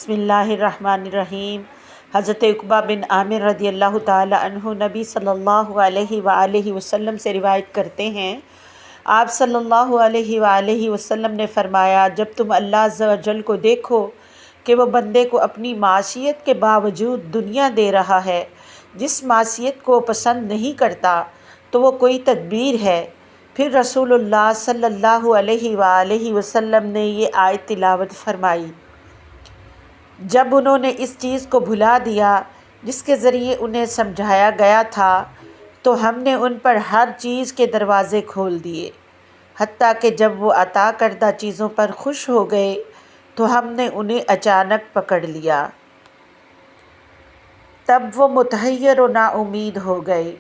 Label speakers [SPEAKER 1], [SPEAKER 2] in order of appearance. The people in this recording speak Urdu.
[SPEAKER 1] بسم اللہ الرحمن الرحیم۔ حضرت عقبہ بن عامر رضی اللہ تعالی عنہ نبی صلی اللہ علیہ وآلہ وسلم سے روایت کرتے ہیں، آپ صلی اللہ علیہ وآلہ وسلم نے فرمایا، جب تم اللہ عز و جل کو دیکھو کہ وہ بندے کو اپنی معصیت کے باوجود دنیا دے رہا ہے، جس معصیت کو پسند نہیں کرتا، تو وہ کوئی تدبیر ہے۔ پھر رسول اللہ صلی اللہ علیہ وآلہ وسلم نے یہ آیت تلاوت فرمائی، جب انہوں نے اس چیز کو بھلا دیا جس کے ذریعے انہیں سمجھایا گیا تھا، تو ہم نے ان پر ہر چیز کے دروازے کھول دیے، حتیٰ کہ جب وہ عطا کردہ چیزوں پر خوش ہو گئے تو ہم نے انہیں اچانک پکڑ لیا، تب وہ متحیر و نا امید ہو گئے۔